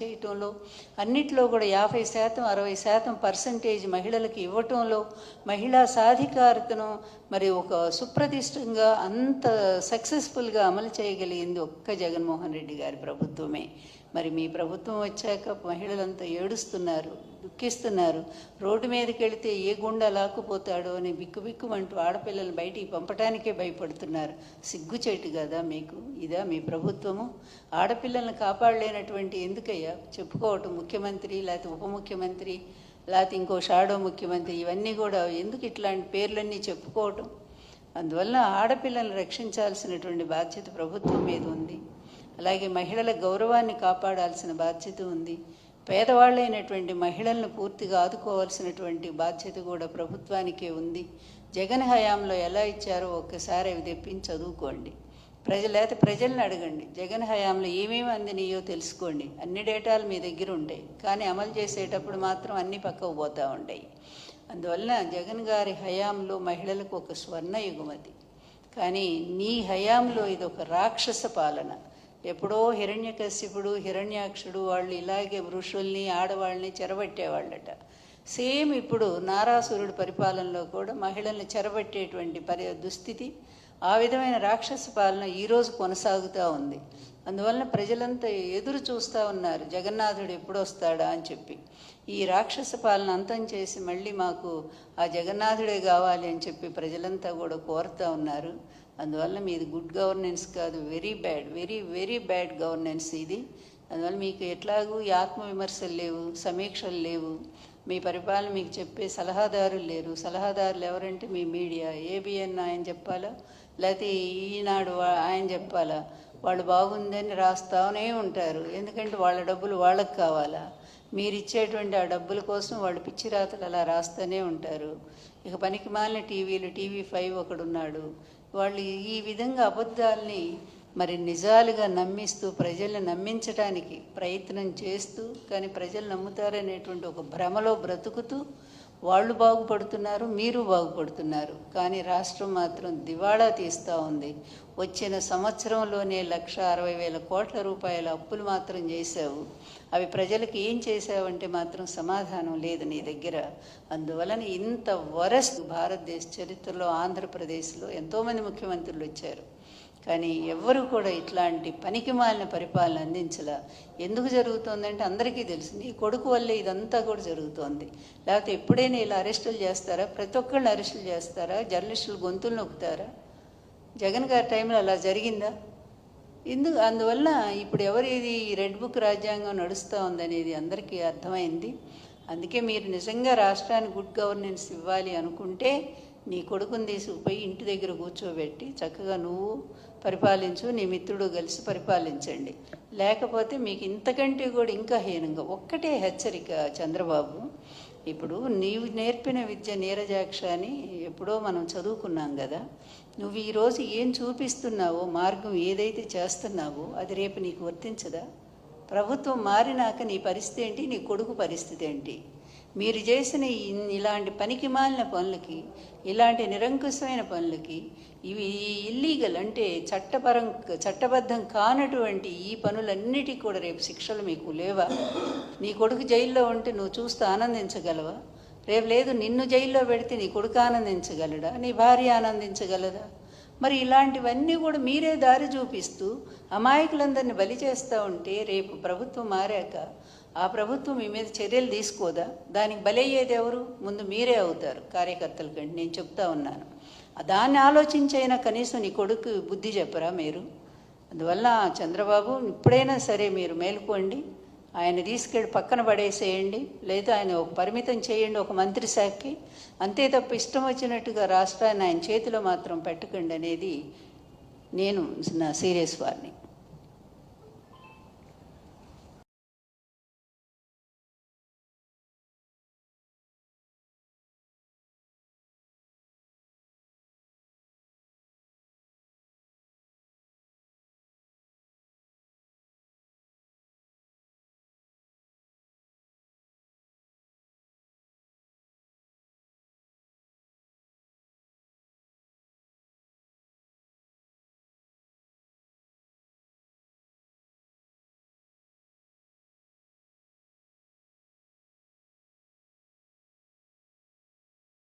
చేయటంలో అన్నిట్లో కూడా 50% 60% మహిళలకు ఇవ్వటంలో మహిళా సాధికారతను మరి ఒక సుప్రతిష్టంగా అంత సక్సెస్ఫుల్గా అమలు చేయగలిగింది ఒక్క జగన్మోహన్ రెడ్డి గారి ప్రభుత్వమే. మరి మీ ప్రభుత్వం వచ్చాక మహిళలంతా ఏడుస్తున్నారు, దుఃఖిస్తున్నారు. రోడ్డు మీదకి వెళితే ఏ గుండా లాక్కుపోతాడో అని బిక్కుబిక్కుమంటూ ఆడపిల్లలు బయటికి పంపటానికే భయపడుతున్నారు. సిగ్గుచేటు కదా మీకు? ఇదా మీ ప్రభుత్వము? ఆడపిల్లల్ని కాపాడలేనటువంటి ఎందుకయ్యా చెప్పుకోవటం? ముఖ్యమంత్రి లేకపోతే ఉప ముఖ్యమంత్రి లేకపోతే ఇంకో షాడో ముఖ్యమంత్రి ఇవన్నీ కూడా ఎందుకు ఇట్లాంటి పేర్లన్నీ చెప్పుకోవటం? అందువల్ల ఆడపిల్లల్ని రక్షించాల్సినటువంటి బాధ్యత ప్రభుత్వం మీద ఉంది. అలాగే మహిళల గౌరవాన్ని కాపాడాల్సిన బాధ్యత ఉంది. పేదవాళ్ళైనటువంటి మహిళలను పూర్తిగా ఆదుకోవాల్సినటువంటి బాధ్యత కూడా ప్రభుత్వానికే ఉంది. జగన్ హయాంలో ఎలా ఇచ్చారో ఒక్కసారి అవి తెప్పించి చదువుకోండి. ప్రజల్ని అడగండి, జగన్ హయాంలో ఏమేమి అందినాయో తెలుసుకోండి. అన్ని డేటాలు మీ దగ్గర ఉంటాయి, కానీ అమలు చేసేటప్పుడు మాత్రం అన్నీ పక్కకు పోతూ ఉంటాయి. అందువలన జగన్ గారి హయాంలో మహిళలకు ఒక స్వర్ణ యుగమది. కానీ నీ హయాంలో ఇది ఒక రాక్షస పాలన. ఎప్పుడో హిరణ్యకశిపుడు హిరణ్యాక్షుడు వాళ్ళు ఇలాగే ఋషుల్ని ఆడవాళ్ళని చెరబట్టేవాళ్ళట. సేమ్ ఇప్పుడు నారాసురుడి పరిపాలనలో కూడా మహిళల్ని చెరబట్టేటువంటి దుస్థితి, ఆ విధమైన రాక్షస పాలన ఈరోజు కొనసాగుతూ ఉంది. అందువలన ప్రజలంతా ఎదురు చూస్తూ ఉన్నారు జగన్నాథుడు ఎప్పుడు వస్తాడా అని చెప్పి. ఈ రాక్షస పాలన అంతం చేసి మళ్ళీ మాకు ఆ జగన్నాథుడే కావాలి అని చెప్పి ప్రజలంతా కూడా కోరుతూ ఉన్నారు. అందువల్ల మీది గుడ్ గవర్నెన్స్ కాదు, వెరీ బ్యాడ్ గవర్నెన్స్ ఇది. అందువల్ల మీకు ఎట్లాగూ ఈ ఆత్మవిమర్శలు లేవు, సమీక్షలు లేవు, మీ పరిపాలన మీకు చెప్పే సలహాదారులు లేరు. సలహాదారులు ఎవరంటే మీ మీడియా, ఏబిఎన్ ఆయన చెప్పాలా లేకపోతే ఈనాడు ఆయన చెప్పాలా? వాళ్ళు బాగుందని రాస్తూనే ఉంటారు, ఎందుకంటే వాళ్ళ డబ్బులు వాళ్ళకు కావాలా. మీరు ఇచ్చేటువంటి ఆ డబ్బుల కోసం వాళ్ళు పిచ్చి రాతలు అలా రాస్తూనే ఉంటారు. ఇక పనికి మాలిన టీవీ5 ఒకడున్నాడు. వాళ్ళు ఈ విధంగా అబద్ధాలని మరి నిజాలుగా నమ్మిస్తూ ప్రజల్ని నమ్మించడానికి ప్రయత్నం చేస్తూ, కానీ ప్రజలు నమ్ముతారనేటువంటి ఒక భ్రమలో బ్రతుకుతూ వాళ్ళు బాగుపడుతున్నారు, మీరు బాగుపడుతున్నారు. కానీ రాష్ట్రం మాత్రం దివాళా తీస్తూ ఉంది. వచ్చిన సంవత్సరంలోనే 1,60,000 కోట్ల రూపాయల అప్పులు మాత్రం చేశావు. అవి ప్రజలకు ఏం చేశావంటే మాత్రం సమాధానం లేదు నీ దగ్గర. అందువలన ఇంత వరస్ట్ భారతదేశ చరిత్రలో ఆంధ్రప్రదేశ్లో ఎంతోమంది ముఖ్యమంత్రులు వచ్చారు, కానీ ఎవ్వరూ కూడా ఇట్లాంటి పనికిమాలిన పరిపాలన అందించలా. ఎందుకు జరుగుతోందంటే అందరికీ తెలుసు, నీ కొడుకు వల్లే ఇదంతా కూడా జరుగుతోంది. లేకపోతే ఎప్పుడైనా ఇలా అరెస్టులు చేస్తారా? ప్రతి ఒక్కళ్ళని అరెస్టులు చేస్తారా? జర్నలిస్టులు గొంతులు నొక్కుతారా? జగన్ గారి టైంలో అలా జరిగిందా? అందువల్ల ఇప్పుడు ఎవరిది రెడ్ బుక్ రాజ్యాంగం నడుస్తూ ఉందనేది అందరికీ అర్థమైంది. అందుకే మీరు నిజంగా రాష్ట్రానికి గుడ్ గవర్నెన్స్ ఇవ్వాలి అనుకుంటే నీ కొడుకుని తీసుకుపోయి ఇంటి దగ్గర కూర్చోబెట్టి చక్కగా నువ్వు పరిపాలించు, నీ మిత్రుడు కలిసి పరిపాలించండి. లేకపోతే మీకు ఇంతకంటే కూడా ఇంకా హీనంగా ఒక్కటే హెచ్చరిక చంద్రబాబు, ఇప్పుడు నీవు నేర్పిన విద్య నీరజాక్ష అని ఎప్పుడో మనం చదువుకున్నాం కదా. నువ్వు ఈరోజు ఏం చూపిస్తున్నావో, మార్గం ఏదైతే చేస్తున్నావో అది రేపు నీకు వర్తించదా? ప్రభుత్వం మారినాక నీ పరిస్థితి ఏంటి, నీ కొడుకు పరిస్థితి ఏంటి? మీరు చేసిన ఇలాంటి పనికిమాలిన పనులకి, ఇలాంటి నిరంకుశమైన పనులకి, ఇవి ఇల్లీగల్ అంటే చట్టబద్ధం కానటువంటి ఈ పనులన్నిటికీ కూడా రేపు శిక్షలు మీకు లేవా? నీ కొడుకు జైల్లో ఉంటే నువ్వు చూస్తూ ఆనందించగలవా? రేపు లేదు, నిన్ను జైల్లో పెడితే నీ కొడుకు ఆనందించగలడా? నీ భార్య ఆనందించగలదా? మరి ఇలాంటివన్నీ కూడా మీరే దారి చూపిస్తూ అమాయకులందరినీ బలి చేస్తూ ఉంటే రేపు ప్రభుత్వం మారాక ఆ ప్రభుత్వం మీ మీద చర్యలు తీసుకోదా? దానికి బలయ్యేది ఎవరు? ముందు మీరే అవుతారు కార్యకర్తల కంటే, నేను చెప్తా ఉన్నాను. దాన్ని ఆలోచించైనా కనీసం నీ కొడుకు బుద్ధి చెప్పరా మీరు? అందువల్ల చంద్రబాబు ఇప్పుడైనా సరే మీరు మేలుకోండి, ఆయన తీసుకెళ్ళి పక్కన పడేసేయండి, లేదా ఆయన ఒక పరిమితం చేయండి ఒక మంత్రి శాఖకి. అంతే తప్ప ఇష్టం వచ్చినట్టుగా రాష్ట్రాన్ని ఆయన చేతిలో మాత్రం పెట్టకండి అనేది నేను నా సీరియస్ వారిని.